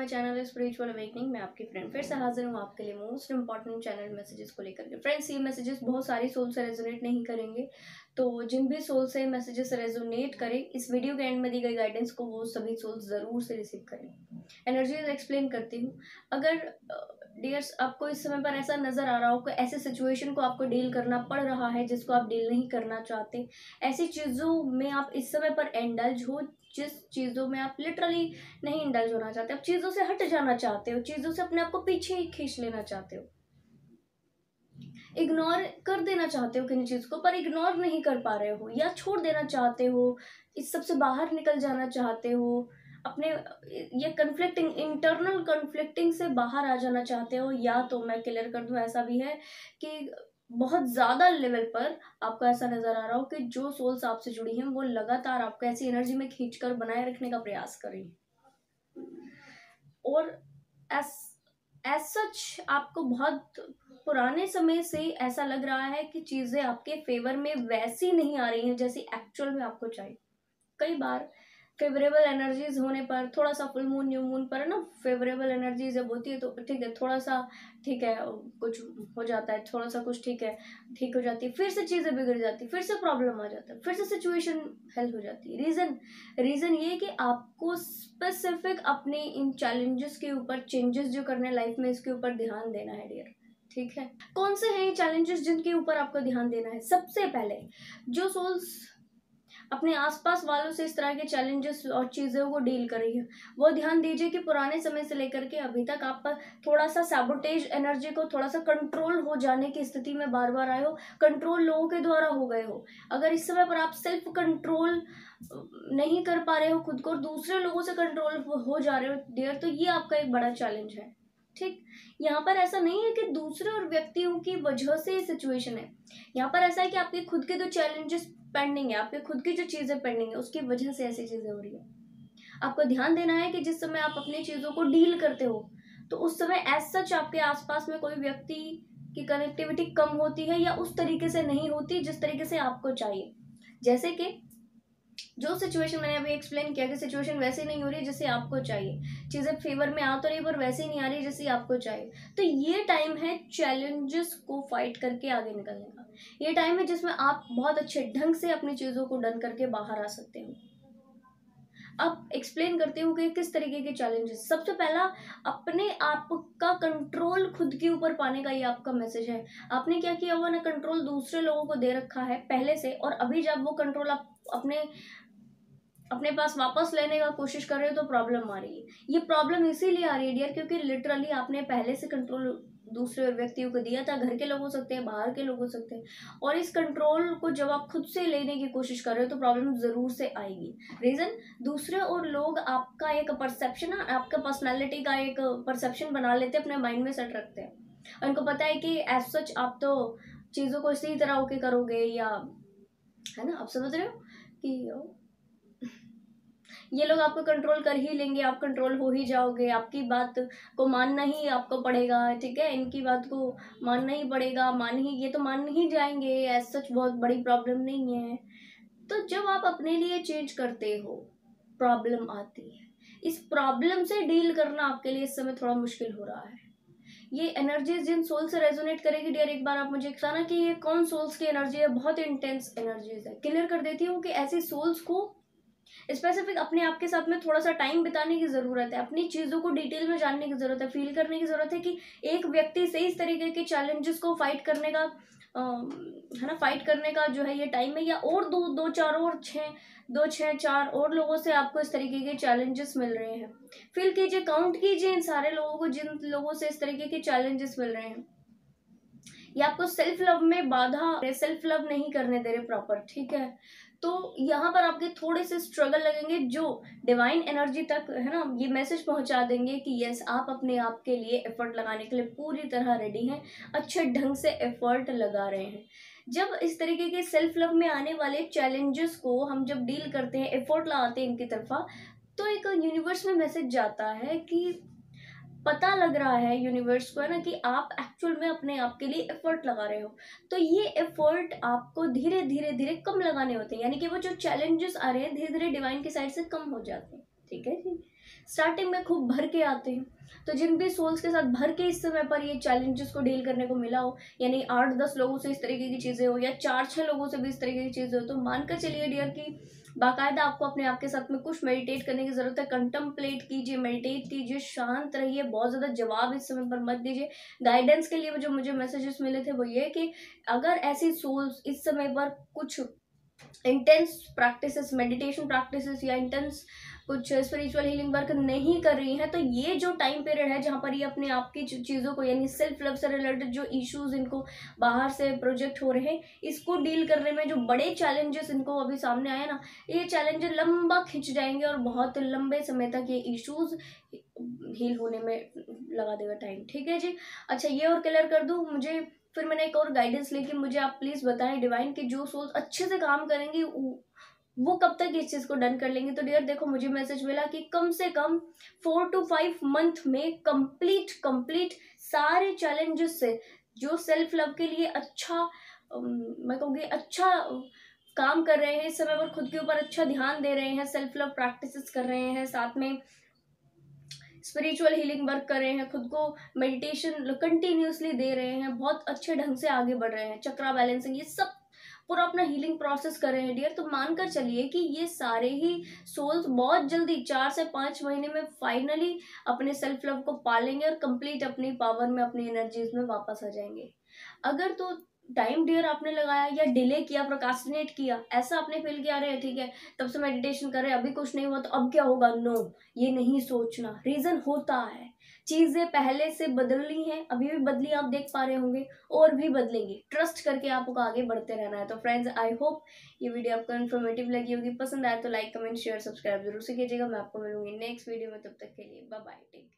Channel spiritual awakening. मैं आपकी friend फिर से हाजिर हूँ आपके लिए मोस्ट इंपॉर्टेंट चैनल मैसेजेस को लेकर के। फ्रेंड्स, ये मैसेजेस बहुत सारी सोल से रेजोनेट नहीं करेंगे, तो जिन भी सोल से मैसेजेस रेजोनेट करें, इस वीडियो के एंड में दी गई गाइडेंस को वो सभी सोल ज़रूर से रिसीव करें। एनर्जीज एक्सप्लेन करती हूँ। अगर डियर्स आपको इस समय पर ऐसा नज़र आ रहा हो कि ऐसे सिचुएशन को आपको डील करना पड़ रहा है जिसको आप डील नहीं करना चाहते, ऐसी चीज़ों में आप इस समय पर इंडल्ज हो जिस चीज़ों में आप लिटरली नहीं इंडल्ज होना चाहते, आप चीज़ों से हट जाना चाहते हो, चीज़ों से अपने आप को पीछे ही खींच लेना चाहते हो, इग्नोर कर देना चाहते हो किन चीज़ को, पर इग्नोर नहीं कर पा रहे हो या छोड़ देना चाहते हो, इस सब से बाहर निकल जाना चाहते हो, अपने ये कन्फ्लिक्टिंग इंटरनल कन्फ्लिक्टिंग से बाहर आ जाना चाहते हो। या तो मैं क्लियर कर दूं, ऐसा भी है कि बहुत ज़्यादा लेवल पर आपको ऐसा नज़र आ रहा हो कि जो सोल्स आपसे जुड़ी हैं वो लगातार आपको ऐसी एनर्जी में खींचकर बनाए रखने का प्रयास करें, और एज सच आपको बहुत पुराने समय से ऐसा लग रहा है कि चीज़ें आपके फेवर में वैसी नहीं आ रही हैं जैसी एक्चुअल में आपको चाहिए। कई बार फेवरेबल एनर्जीज होने पर, थोड़ा सा फुल मून न्यू मून पर है ना, फेवरेबल एनर्जी जब होती है तो ठीक है, थोड़ा सा ठीक है, कुछ हो जाता है, थोड़ा सा कुछ ठीक है, ठीक हो जाती है, फिर से चीज़ें बिगड़ जाती है, फिर से प्रॉब्लम आ जाता है, फिर से सिचुएशन हेल्प हो जाती है। रीज़न ये कि आपको स्पेसिफिक अपने इन चैलेंजेस के ऊपर चेंजेस जो करने लाइफ में, इसके ऊपर ध्यान देना है डियर। ठीक है, कौन से हैं ये चैलेंजेस जिनके ऊपर आपको ध्यान देना है? सबसे पहले जो सोल्स अपने आसपास वालों से इस तरह के चैलेंजेस और चीज़ों को डील कर रही है, वो ध्यान दीजिए कि पुराने समय से लेकर के अभी तक आप थोड़ा सा सैबोटेज एनर्जी को, थोड़ा सा कंट्रोल हो जाने की स्थिति में बार बार आए हो, कंट्रोल लोगों के द्वारा हो गए हो। अगर इस समय पर आप सेल्फ कंट्रोल नहीं कर पा रहे हो खुद को और दूसरे लोगों से कंट्रोल हो जा रहे हो डियर, तो ये आपका एक बड़ा चैलेंज है। ठीक, यहाँ पर ऐसा नहीं है कि दूसरे और व्यक्तियों की वजह से ये सिचुएशन है, यहाँ पर ऐसा है कि आपके खुद के जो चैलेंजेस पेंडिंग है, आपके खुद की जो चीज़ें पेंडिंग है, उसकी वजह से ऐसी चीज़ें हो रही है। आपको ध्यान देना है कि जिस समय आप अपनी चीज़ों को डील करते हो तो उस समय एज सच आपके आसपास में कोई व्यक्ति की कनेक्टिविटी कम होती है या उस तरीके से नहीं होती जिस तरीके से आपको चाहिए। जैसे कि जो सिचुएशन मैंने अभी एक्सप्लेन किया कि सिचुएशन वैसे नहीं हो रही जैसे आपको चाहिए, चीज़ें फेवर में आ तो रही पर वैसे नहीं आ रही जैसे आपको चाहिए, तो ये टाइम है चैलेंजेस को फाइट करके आगे निकलने का। ये टाइम है जिसमें आप बहुत अच्छे ढंग से अपनी चीज़ों को डन करके बाहर आ सकते हो। अब एक्सप्लेन करती हूँ कि किस तरीके के चैलेंजेस। सबसे पहला, अपने आप का कंट्रोल खुद के ऊपर पाने का ये आपका मैसेज है। आपने क्या किया हुआ ना, कंट्रोल दूसरे लोगों को दे रखा है पहले से, और अभी जब वो कंट्रोल आप अपने पास वापस लेने का कोशिश कर रहे हो तो प्रॉब्लम आ रही है। ये प्रॉब्लम इसीलिए आ रही है डियर क्योंकि लिटरली आपने पहले से कंट्रोल दूसरे व्यक्तियों को दिया था। घर के लोग हो सकते हैं, बाहर के लोग हो सकते हैं, और इस कंट्रोल को जब आप खुद से लेने की कोशिश कर रहे हो तो प्रॉब्लम जरूर से आएगी। रीजन, दूसरे और लोग आपका एक परसेप्शन, आपका पर्सनैलिटी का एक परसेप्शन बना लेते हैं, अपने माइंड में सेट रखते हैं। उनको पता है कि एज सच आप तो चीज़ों को इसी तरह ओके करोगे, या है ना, आप समझ रहे हो कि ये लोग आपको कंट्रोल कर ही लेंगे, आप कंट्रोल हो ही जाओगे, आपकी बात को मानना ही आपको पड़ेगा। ठीक है, इनकी बात को मानना ही पड़ेगा, ये तो मान ही जाएंगे, ऐसा सच बहुत बड़ी प्रॉब्लम नहीं है। तो जब आप अपने लिए चेंज करते हो प्रॉब्लम आती है। इस प्रॉब्लम से डील करना आपके लिए इस समय थोड़ा मुश्किल हो रहा है। ये एनर्जीज जिन सोल से रेजोनेट करेगी डियर, एक बार आप मुझे बताना कि ये कौन सोल्स की एनर्जी है। बहुत इंटेंस एनर्जीज है। क्लियर कर देती हूँ कि ऐसी सोल्स को स्पेसिफिक अपने आप के साथ में थोड़ा सा टाइम बिताने की ज़रूरत है, अपनी चीज़ों को डिटेल में जानने की ज़रूरत है, फील करने की ज़रूरत है कि एक व्यक्ति से इस तरीके के चैलेंजेस को फाइट करने का है ना, फाइट करने का जो है ये टाइम है, या और दो छः चार और लोगों से आपको इस तरीके के चैलेंजेस मिल रहे हैं। फील कीजिए, काउंट कीजिए इन सारे लोगों को जिन लोगों से इस तरीके के चैलेंजेस मिल रहे हैं। ये आपको सेल्फ लव में बाधा, सेल्फ लव नहीं करने दे रहे प्रॉपर। ठीक है, तो यहाँ पर आपके थोड़े से स्ट्रगल लगेंगे जो डिवाइन एनर्जी तक है ना ये मैसेज पहुंचा देंगे कि यस, आप अपने आप के लिए एफर्ट लगाने के लिए पूरी तरह रेडी हैं, अच्छे ढंग से एफर्ट लगा रहे हैं। जब इस तरीके के सेल्फ लव में आने वाले चैलेंजेस को हम जब डील करते हैं, एफर्ट लगाते हैं इनकी तरफा, तो एक यूनिवर्स में मैसेज जाता है कि पता लग रहा है यूनिवर्स को, है ना, कि आप एक्चुअल में अपने आप के लिए एफर्ट लगा रहे हो। तो ये एफर्ट आपको धीरे धीरे धीरे कम लगाने होते हैं, यानी कि वो जो चैलेंजेस आ रहे हैं धीरे धीरे डिवाइन की साइड से कम हो जाते हैं। ठीक है जी, स्टार्टिंग में खूब भर के आते हैं। तो जिन भी सोल्स के साथ भर के इस समय पर ये चैलेंजेस को डील करने को मिला हो, यानी 8-10 लोगों से इस तरीके की चीज़ें हो या 4-6 लोगों से भी इस तरीके की चीज़ें हो, तो मानकर चलिए डियर कि बाकायदा आपको अपने आप के साथ में कुछ मेडिटेट करने की ज़रूरत है। कंटम्पलेट कीजिए, मेडिटेट कीजिए, शांत रहिए, बहुत ज़्यादा जवाब इस समय पर मत दीजिए। गाइडेंस के लिए जो मुझे मैसेजेस मिले थे वो ये कि अगर ऐसी सोल्स इस समय पर कुछ इंटेंस प्रैक्टिसेस, मेडिटेशन प्रैक्टिसेस या इंटेंस कुछ स्पिरिचुअल हीलिंग वर्क नहीं कर रही हैं, तो ये जो टाइम पीरियड है जहाँ पर ये अपने आप की चीज़ों को, यानी सेल्फ लव से रिलेटेड जो इश्यूज इनको बाहर से प्रोजेक्ट हो रहे हैं, इसको डील करने में जो बड़े चैलेंजेस इनको अभी सामने आए ना, ये चैलेंजेस लंबा खिंच जाएंगे और बहुत लंबे समय तक ये इश्यूज हील होने में लगा देगा टाइम। ठीक है जी। अच्छा, ये और क्लियर कर दूं, मुझे फिर मैंने एक और गाइडेंस ली कि मुझे आप प्लीज बताएं डिवाइन कि जो सोल्स अच्छे से काम करेंगी वो कब तक इस चीज को डन कर लेंगी। तो डियर देखो, मुझे मैसेज मिला कि कम से कम 4 to 5 मंथ में कंप्लीट सारे चैलेंजेस से जो सेल्फ लव के लिए अच्छा मैं कहूँगी अच्छा काम कर रहे हैं, इस समय पर खुद के ऊपर अच्छा ध्यान दे रहे हैं, सेल्फ लव प्रैक्टिसेस कर रहे हैं, साथ में स्पिरिचुअल हीलिंग वर्क कर रहे हैं, खुद को मेडिटेशन कंटिन्यूसली दे रहे हैं, बहुत अच्छे ढंग से आगे बढ़ रहे हैं, चक्रा बैलेंसिंग, ये सब पूरा अपना हीलिंग प्रोसेस कर रहे हैं डियर। तो मानकर चलिए कि ये सारे ही सोल्स बहुत जल्दी 4 से 5 महीने में फाइनली अपने सेल्फ लव को पालेंगे और कंप्लीट अपनी पावर में, अपनी एनर्जीज में वापस आ जाएंगे। अगर तो टाइम डियर आपने लगाया या डिले किया, प्रोकास्टिनेट किया, ऐसा आपने फील किया, रहे ठीक है तब से मेडिटेशन कर रहे अभी कुछ नहीं हुआ तो अब क्या होगा, नो, ये नहीं सोचना। रीजन होता है, चीजें पहले से बदलनी है, अभी भी बदली आप देख पा रहे होंगे, और भी बदलेंगी। ट्रस्ट करके आपको आगे बढ़ते रहना है। तो फ्रेंड्स, आई होप ये वीडियो आपको इन्फॉर्मेटिव लगी होगी। पसंद आए तो लाइक, कमेंट, शेयर, सब्सक्राइब जरूर से कीजिएगा। मैं आपको मिलूंगी नेक्स्ट वीडियो में, तब तक के लिए बाय बाय, टेक केयर।